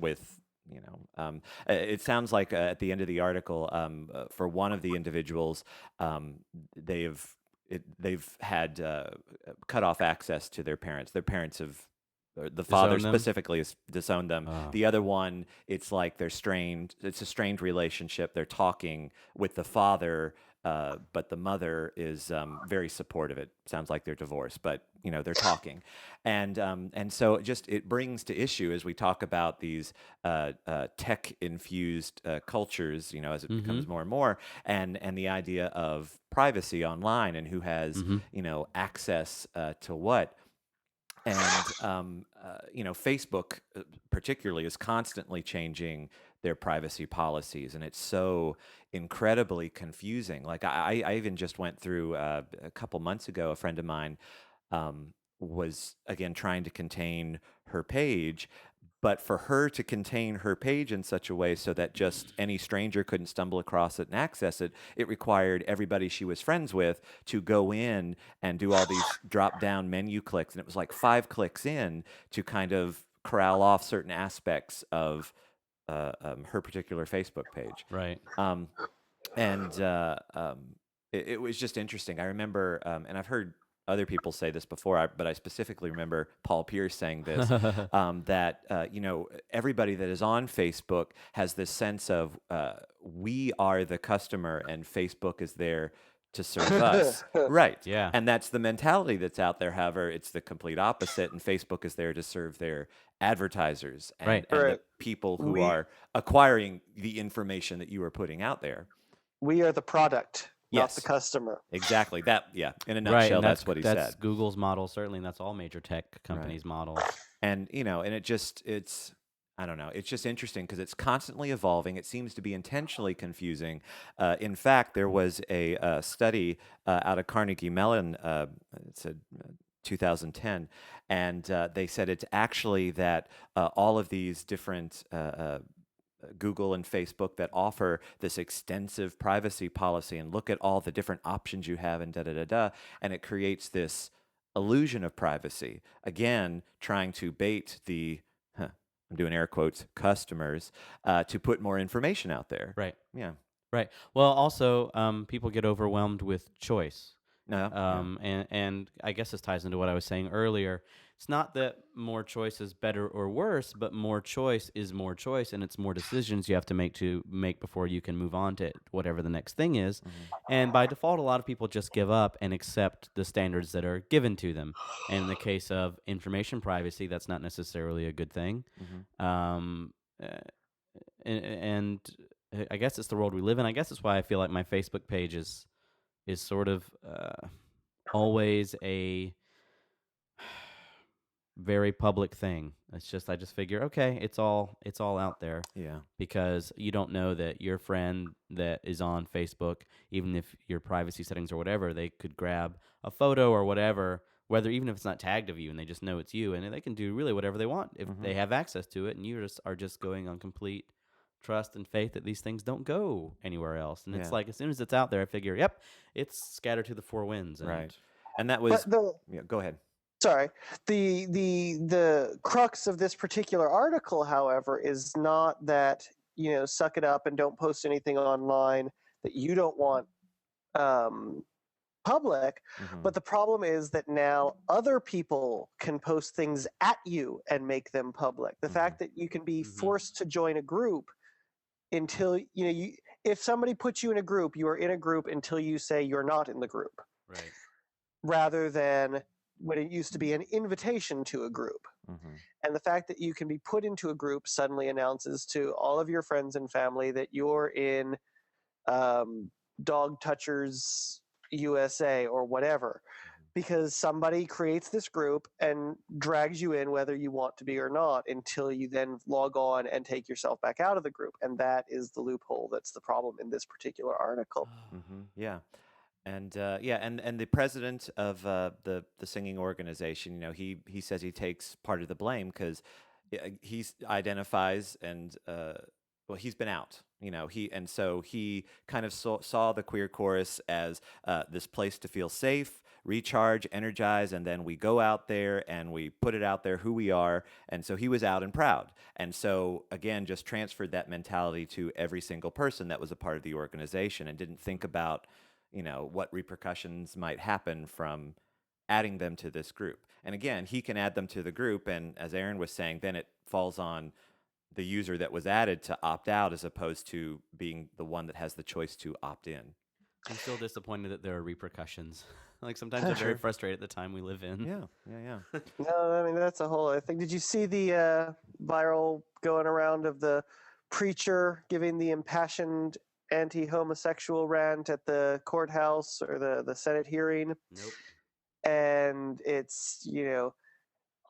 with. It sounds like at the end of the article, for one of the individuals, they've had cut off access to their parents. Their parents have, or the father Disown them? specifically, has disowned them. Oh. The other one, it's like they're strained. It's a strained relationship. They're talking with the father, but the mother is very supportive. It sounds like they're divorced, but they're talking, and so it brings to issue as we talk about these tech infused cultures. As it becomes more and more, and the idea of privacy online and who has access to what. And Facebook particularly is constantly changing their privacy policies, and it's so incredibly confusing. Like I even just went through a couple months ago. A friend of mine was again trying to contain her page, but for her to contain her page in such a way so that just any stranger couldn't stumble across it and access it, it required everybody she was friends with to go in and do all these drop-down menu clicks. And it was like 5 clicks in to kind of corral off certain aspects of her particular Facebook page. Right. And it was just interesting. I remember, and I've heard other people say this before, but I specifically remember Paul Pierce saying this, that everybody that is on Facebook has this sense of we are the customer and Facebook is there to serve us. Right. Yeah. And that's the mentality that's out there. However, it's the complete opposite, and Facebook is there to serve their advertisers and, Right. and the Right. people who We- are acquiring the information that you are putting out there. We are the product, not the Yes. customer. Exactly. That, yeah, in a Right. nutshell, And that's what he that's said. Google's model, certainly, and that's all major tech companies' models. And and it's I don't know, it's just interesting because it's constantly evolving. It seems to be intentionally confusing. In fact, there was a study out of Carnegie Mellon. It's a 2010, and they said it's actually that all of these different Google and Facebook that offer this extensive privacy policy, and look at all the different options you have, and da da da da, and it creates this illusion of privacy. Again, trying to bait the I'm doing air quotes customers to put more information out there. Right. Yeah. Right. Well, also, people get overwhelmed with choice. No. And I guess this ties into what I was saying earlier. It's not that more choice is better or worse, but more choice is more choice, and it's more decisions you have to make before you can move on to whatever the next thing is. And by default, a lot of people just give up and accept the standards that are given to them. And in the case of information privacy, that's not necessarily a good thing. And I guess it's the world we live in. I guess it's why I feel like my Facebook page is sort of always a very public thing. It's just I just figure, okay, it's all out there. Yeah. Because you don't know that your friend that is on Facebook, even if your privacy settings or whatever, they could grab a photo or whatever, even if it's not tagged of you, and they just know it's you, and they can do really whatever they want if they have access to it, and you are just going on complete trust and faith that these things don't go anywhere else. And it's Yeah. like as soon as it's out there, I figure, yep, it's scattered to the four winds. And Right. And that But was the yeah, go ahead. sorry, the crux of this particular article, however, is not that suck it up and don't post anything online that you don't want public, Mhm. but the problem is that now other people can post things at you and make them public. The fact that you can be forced to join a group until if somebody puts you in a group, you are in a group until you say you're not in the group, right. rather than when it used to be an invitation to a group. Mhm. And the fact that you can be put into a group suddenly announces to all of your friends and family that you're in Dog Touchers USA or whatever, because somebody creates this group and drags you in whether you want to be or not, until you then log on and take yourself back out of the group. And that is the loophole that's the problem in this particular article. Yeah. And and the president of the singing organization, he says he takes part of the blame because he identifies and well, he's been out, so he kind of saw the queer chorus as this place to feel safe, recharge, energize, and then we go out there and we put it out there who we are. And so he was out and proud, and so again, just transferred that mentality to every single person that was a part of the organization, and didn't think about what repercussions might happen from adding them to this group. And again, he can add them to the group, and as Aaron was saying, then it falls on the user that was added to opt out, as opposed to being the one that has the choice to opt in. I'm still disappointed that there are repercussions. Like sometimes I'm very frustrated at the time we live in. Yeah. No, I mean that's a whole other thing. Did you see the viral going around of the preacher giving the impassioned anti-homosexual rant at the courthouse or the Senate hearing? Nope. And it's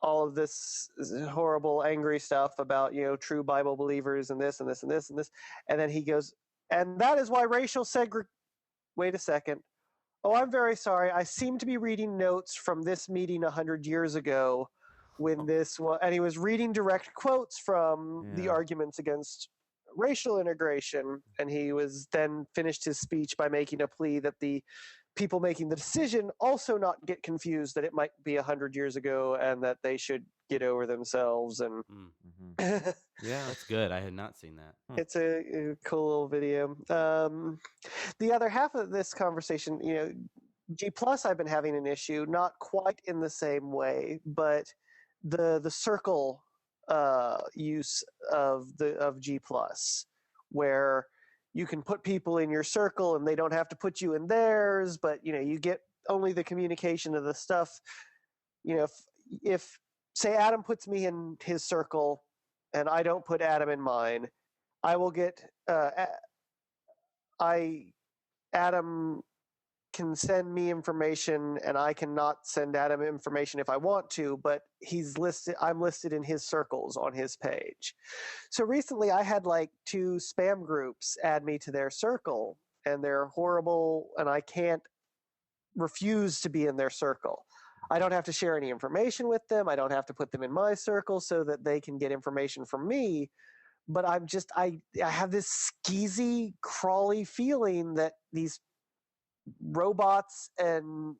all of this horrible, angry stuff about true Bible believers and this and this and this and this, and then he goes, and that is why racial Wait a second. Oh, I'm very sorry. I seem to be reading notes from this meeting 100 years ago when this was, and he was reading direct quotes from the arguments against racial integration. And he was then finished his speech by making a plea that the people making the decision also not get confused that it might be 100 years ago and that they should get over themselves. And Yeah, that's good. I had not seen that. it's a cool little video. The other half of this conversation, G Plus, I've been having an issue, not quite in the same way, but the circle use of G Plus, where you can put people in your circle and they don't have to put you in theirs, but you get only the communication of the stuff. If say Adam puts me in his circle and I don't put Adam in mine, I will get Adam can send me information and I cannot send Adam information if I want to, but I'm listed in his circles on his page. So recently I had like 2 spam groups add me to their circle, and they're horrible, and I can't refuse to be in their circle. I don't have to share any information with them. I don't have to put them in my circle so that they can get information from me. But I have this skeezy, crawly feeling that these robots and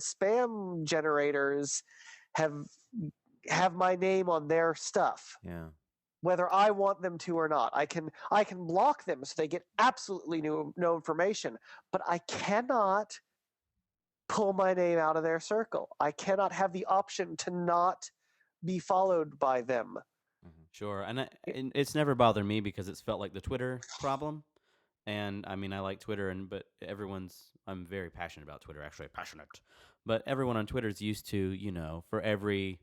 spam generators have my name on their stuff. Yeah. Whether I want them to or not. I can block them so they get absolutely no information, but I cannot pull my name out of their circle. I cannot have the option to not be followed by them. Sure, and it's never bothered me because it's felt like the Twitter problem. And I mean, I like Twitter, but I'm very passionate about Twitter. Actually, passionate. But everyone on Twitter is used to, for every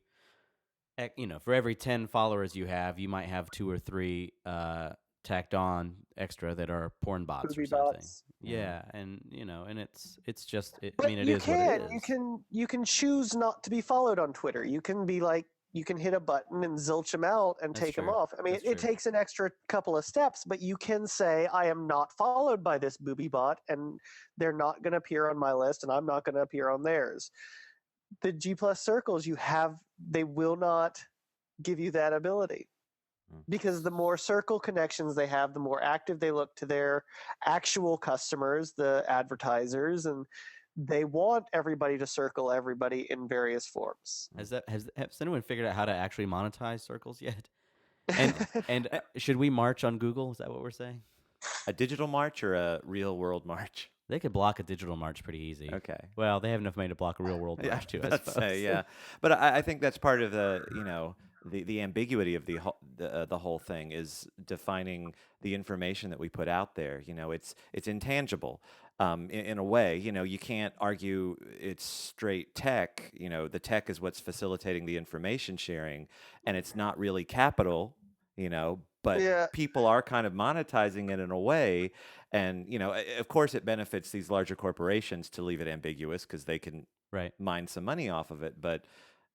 10 followers you have, you might have 2 or 3 tacked on extra that are porn bots or Booby something. bots. Yeah, and and it's just. But I mean, it is what it is. You can choose not to be followed on Twitter. You can be like, you can hit a button and zilch them out and That's take them true. off. I mean, That's it true. takes an extra couple of steps, but you can say, I am not followed by this booby bot, and they're not going to appear on my list, and I'm not going to appear on theirs. The G Plus circles they will not give you that ability. because the more circle connections they have, the more active they look to their actual customers, the advertisers, and they want everybody to circle everybody in various forms. Has anyone figured out how to actually monetize circles yet? And should we march on Google? Is that what we're saying? A digital march or a real world march? They could block a digigital march pretty easy. Okay. Well, they have enough money to block a real world march too, I suppose. Yeah. But I think that's part of the, the ambiguity of the whole thing is defining the information that we put out there. It's intangible. In a way, you can't argue it's straight tech. The tech is what's facilitating the information sharing, and it's not really capital. But Yeah. people are kind of monetizing it in a way, and of course, it benefits these larger corporations to leave it ambiguous because they can Right. mine some money off of it. But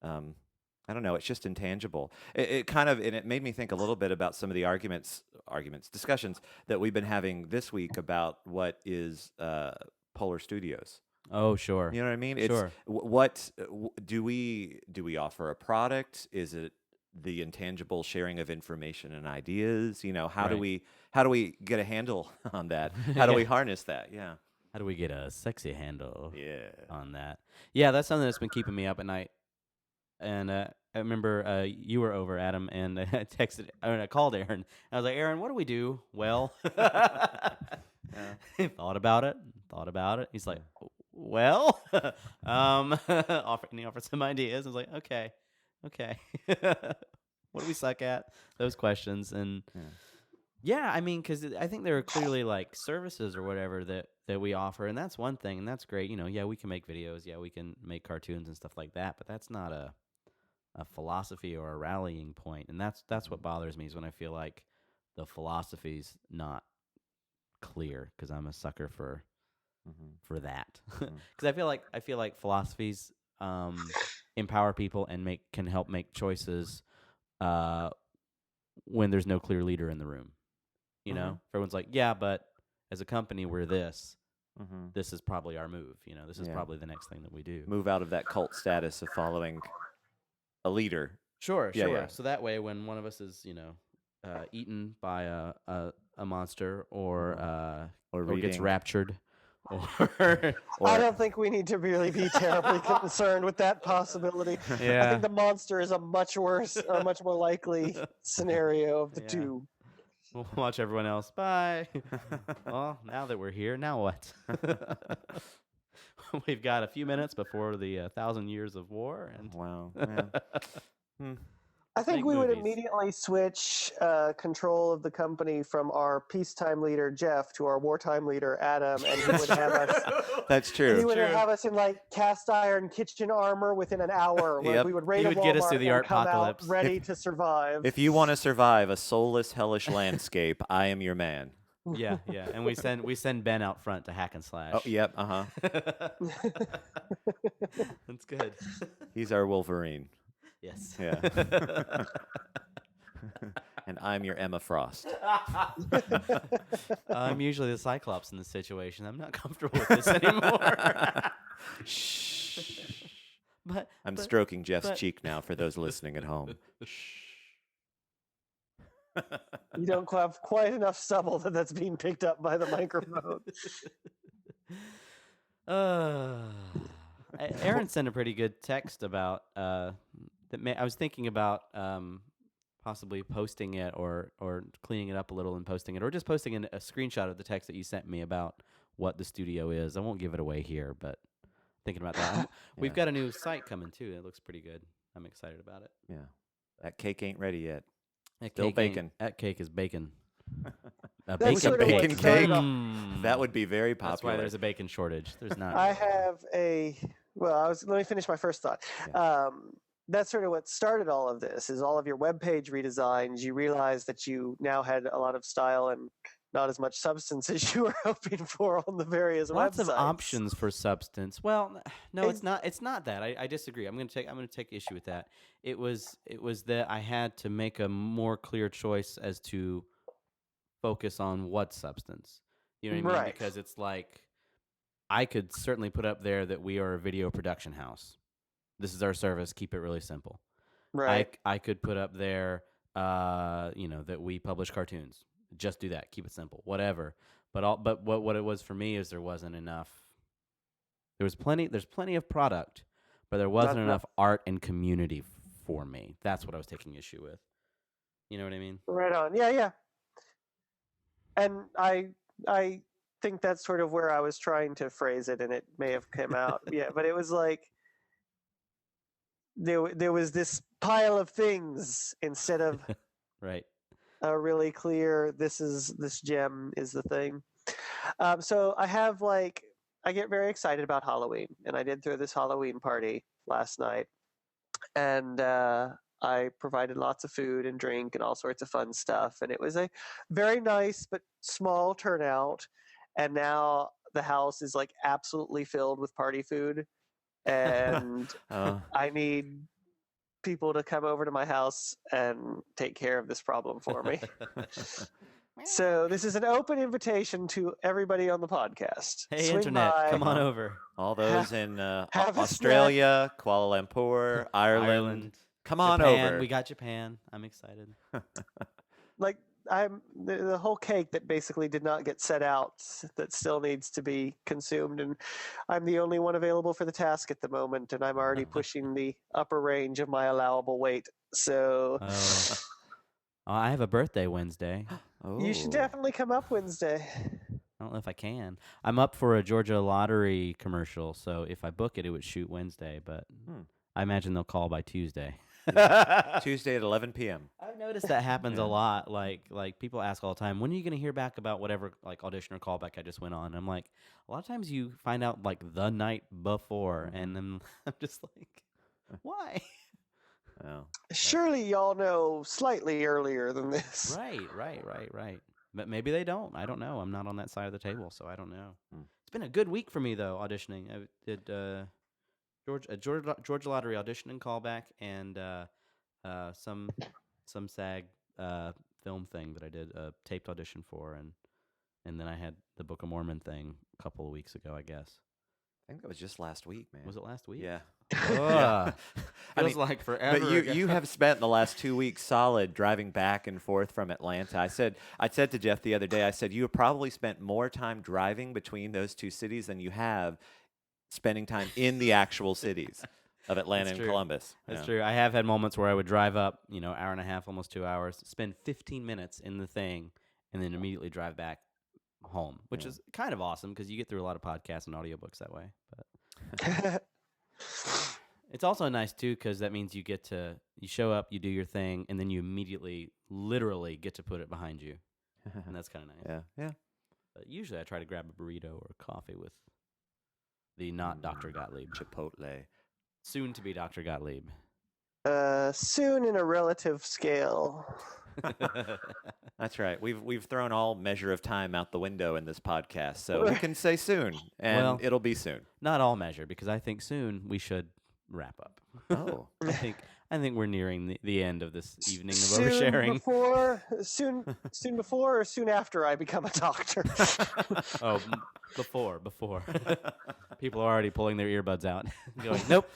I don't know. It's just intangible. And it made me think a little bit about some of the discussions that we've been having this week about what is Polar Studios. Oh, sure. You know what I mean? Sure. Do we offer a product? Is it the intangible sharing of information and ideas? How do we get a handle on that? How do we harness that? Yeah. How do we get a sexy handle Yeah. on that? Yeah, that's something that's been keeping me up at night. And I remember you were over, Adam, and I called Aaron. I was like, Aaron, what do we do? Well, thought about it. He's like, well, he offered some ideas. I was like, okay. What do we suck at? Those questions. And yeah, I mean, because I think there are clearly like services or whatever that we offer, and that's one thing, and that's great. Yeah, we can make videos. Yeah, we can make cartoons and stuff like that, but that's not a philosophy or a rallying point. And that's what bothers me is when I feel like the philosophy's not clear, because I'm a sucker for that. Because I feel like philosophies empower people and can help make choices when there's no clear leader in the room. Everyone's like, yeah, but as a company we're this. This is probably our move. This is probably the next thing that we do. Move out of that cult status of following a leader. Sure. Yeah. So that way, when one of us is, eaten by a monster or gets raptured, or I don't think we need to really be terribly concerned with that possibility. Yeah. I think the monster is a much worse, or much more likely scenario of the two. We'll watch everyone else. Bye. Well, now that we're here, now what? We've got a few minutes before the 1,000 years of war. And wow. I think we would movies. immediately switch control of the company from our peacetime leader Jeff to our wartime leader Adam, and he would have us. That's true. He would have us in like cast iron kitchen armor within an hour. Like we would raid He would a get us through Walmart the and come out artpocalypse. ready to survive. If you want to survive a soulless, hellish landscape, I am your man. Yeah, and we send Ben out front to hack and slash. Oh, yep, That's good. He's our Wolverine. Yes. Yeah. And I'm your Emma Frost. I'm usually the Cyclops in this situation. I'm not comfortable with this anymore. Shh. But I'm stroking Jeff's cheek now for those listening at home. Shh. You don't have quite enough stubble that's being picked up by the microphone. Aaron sent a pretty good text about that. I was thinking about possibly posting it or cleaning it up a little and posting it, or just posting a screenshot of the text that you sent me about what the studio is. I won't give it away here, but thinking about that. We've got a new site coming too. It looks pretty good. I'm excited about it. Yeah. That cake ain't ready yet. Still bacon. That cake is bacon. A That's sort of bacon what cake? started off- That would be very popular. That's why there's a bacon shortage. There's not. I have let me finish my first thought. Yeah. That's sort of what started all of this, is all of your web page redesigns. You realized that you now had a lot of style and not as much substance as you were hoping for on the various Lots websites. of options for substance. Well, no, it's not. It's not that. I disagree. I'm going to take issue with that. It was that I had to make a more clear choice as to focus on what substance. You know what I mean? Right. Because it's like I could certainly put up there that we are a video production house. This is our service. Keep it really simple. Right. I could put up there that we publish cartoons. Just do that. Keep it simple. Whatever. But what it was for me is there wasn't enough. There's plenty of product, but there Not wasn't enough. enough art and community for me. That's what I was taking issue with. You know what I mean? Right on. Yeah, yeah. And I think that's sort of where I was trying to phrase it, and it may have come out. Yeah, but it was like there was this pile of things instead of Right. a really clear this gem is the thing. So I get very excited about Halloween, and I did throw this Halloween party last night, and I provided lots of food and drink and all sorts of fun stuff, and it was a very nice but small turnout. And now the house is like absolutely filled with party food, and Oh. I need people to come over to my house and take care of this problem for me. So this is an open invitation to everybody on the podcast. Hey, Swing internet, by, come on over. All those in have a Australia, Kuala Lumpur, Ireland. Come on Japan, over. we got Japan. I'm excited. Like I'm the whole cake that basically did not get set out that still needs to be consumed, and I'm the only one available for the task at the moment, and I'm already pushing the upper range of my allowable weight. So Oh. I have a birthday Wednesday. you should Oh. definitely come up Wednesday. I don't know if I can. I'm up for a Georgia lottery commercial, so if I book it, it would shoot Wednesday, but I imagine they'll call by Tuesday. Tuesday at 11 p.m. I've noticed that happens a lot. Like people ask all the time, when are you going to hear back about whatever like audition or callback I just went on? And I'm like, a lot of times you find out like the night before, and then I'm just like, why? Oh. Surely y'all know slightly earlier than this. Right. But maybe they don't. I don't know. I'm not on that side of the table, so I don't know. Hmm. It's been a good week for me though, auditioning. I did Georgia Lottery audition and callback, and some SAG film thing that I did a taped audition for, and then I had the Book of Mormon thing a couple of weeks ago, I guess. I think that was just last week, man. Was it last week? Yeah. Ugh. I Feels mean, like forever. But ago. you have spent the last 2 weeks solid driving back and forth from Atlanta. I said to Jeff the other day, I said you have probably spent more time driving between those two cities than you have spending time in the actual cities of Atlanta and true. Columbus. That's true. I have had moments where I would drive up, hour and a half, almost 2 hours, spend 15 minutes in the thing, and then immediately drive back home, which is kind of awesome because you get through a lot of podcasts and audiobooks that way. But it's also nice too because that means you show up, you do your thing, and then you immediately, literally, get to put it behind you, and that's kind of nice. Yeah. But usually, I try to grab a burrito or a coffee with the not Dr. Gottlieb, Chipotle. soon to be Dr. Gottlieb. Soon in a relative scale. That's right. We've thrown all measure of time out the window in this podcast, so we can say soon, and Well, it'll be soon. Not all measure, because I think soon we should wrap up. Oh. I think we're nearing the end of this evening of Soon oversharing. soon before or soon after I become a doctor. Oh, before. People are already pulling their earbuds out, going, nope,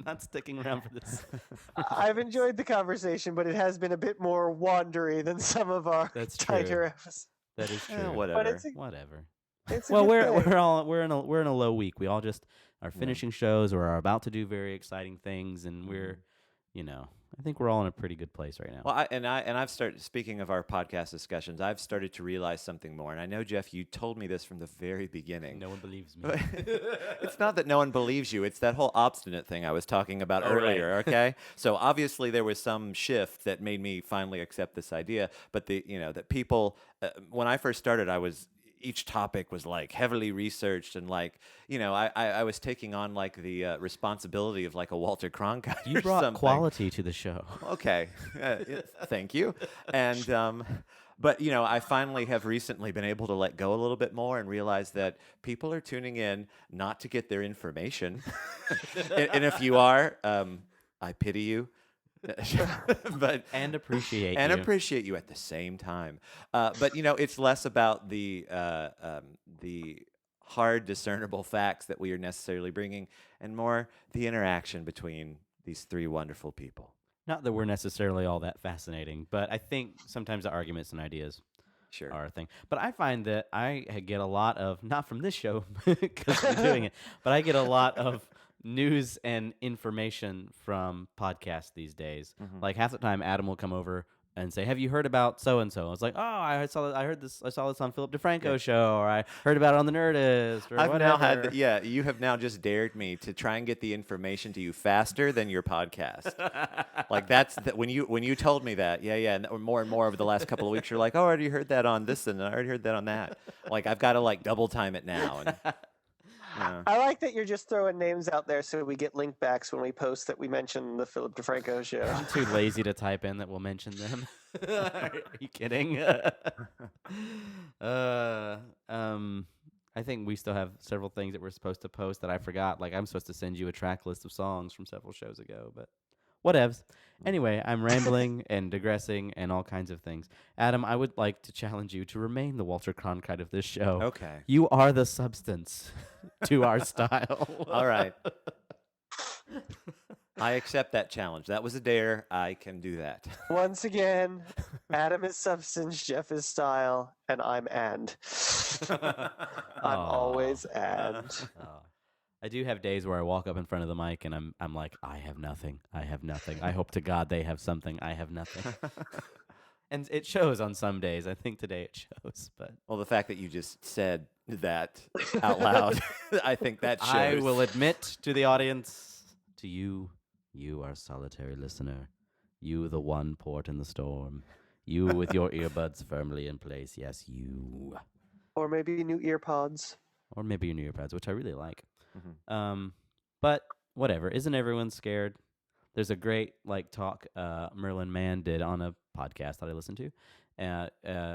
not sticking around for this. I've enjoyed the conversation, but it has been a bit more wandery than some of our That's tighter true. episodes. That is true. Whatever. But Whatever. it's a Well, good thing. we're in a low week. We all just are finishing shows or are about to do very exciting things, and we're, I think we're all in a pretty good place right now. Well, I've started, speaking of our podcast discussions, I've started to realize something more. And I know, Jeff, you told me this from the very beginning. No one believes me. It's not that no one believes you. It's that whole obstinate thing I was talking about earlier, okay? So obviously there was some shift that made me finally accept this idea. But that people, when I first started, each topic was like heavily researched and like, I was taking on like the responsibility of like a Walter Cronkite. You or brought something. quality to the show. Okay, thank you. And but I finally have recently been able to let go a little bit more and realize that people are tuning in not to get their information, and if you are, I pity you. But appreciate you at the same time. But it's less about the hard discernible facts that we are necessarily bringing, and more the interaction between these three wonderful people. Not that we're necessarily all that fascinating, but I think sometimes the arguments and ideas Sure. are a thing. But I find that get a lot of, not from this show because we're doing it, but I get a lot of news and information from podcasts these days. Mhm. Like half the time, Adam will come over and say, "Have you heard about so and so?" I was like, "Oh, I heard this. I saw this on Philip DeFranco's show, or I heard about it on the Nerdist, or I've whatever." now had, you have now just dared me to try and get the information to you faster than your podcast. Like when you told me that, and more over the last couple of weeks, you're like, oh, I already heard that on this, and I already heard that on that. Like I've got to like double time it now. And, I like that you're just throwing names out there so we get link backs when we post that we mention the Philip DeFranco show. I'm too lazy to type in that we'll mention them. Are you kidding? I think we still have several things that we're supposed to post that I forgot. Like I'm supposed to send you a track list of songs from several shows ago, but whatevs. Anyway, I'm rambling and digressing and all kinds of things. Adam, I would like to challenge you to remain the Walter Cronkite of this show. Okay. You are the substance to our style. All right. I accept that challenge. That was a dare. I can do that. Once again, Adam is substance, Jeff is style, and I'm and. I'm always and. I do have days where I walk up in front of the mic and I'm like, I have nothing. I have nothing. I hope to God they have something. I have nothing. And it shows on some days. I think today it shows. But Well, the fact that you just said that out loud, I think that shows. I will admit to the audience, to you, our solitary listener, you, the one port in the storm, you with your earbuds firmly in place. Yes, you. Or maybe new ear pods. Or maybe your new earbuds, which I really like. Mhm. But whatever. Isn't everyone scared? There's a great talk Merlin Mann did on a podcast that I listened to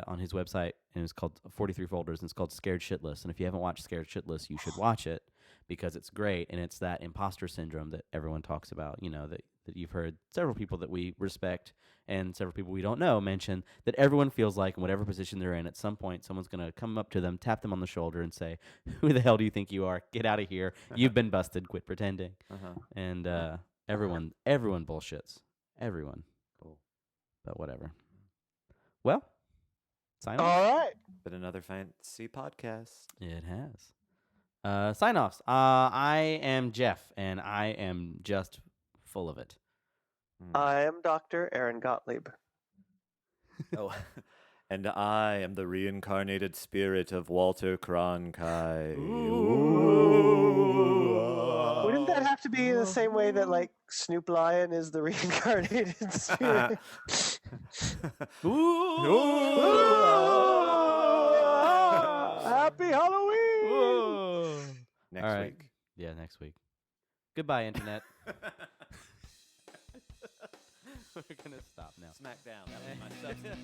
on his website, and it's called 43 Folders, and it's called Scared Shitless. And if you haven't watched Scared Shitless, you should watch it because it's great, and it's that imposter syndrome that everyone talks about. You know that you've heard several people that we respect and several people we don't know mention that everyone feels like in whatever position they're in, at some point someone's going to come up to them, tap them on the shoulder, and say, "Who the hell do you think you are? Get out of here! You've been busted. Quit pretending." And everyone bullshits. Everyone. Cool. But whatever. Well, sign All off. right. But another fancy podcast. It has. Sign offs. I am Jeff, and I am just full of it. I am Dr. Aaron Gottlieb. Oh, and I am the reincarnated spirit of Walter Cronkite. Wouldn't that have to be the same way that Snoop Lion is the reincarnated spirit? Happy Halloween! Next All right. week. Yeah, next week. Goodbye, Internet. We're going to stop now. Smack down. That was my substance.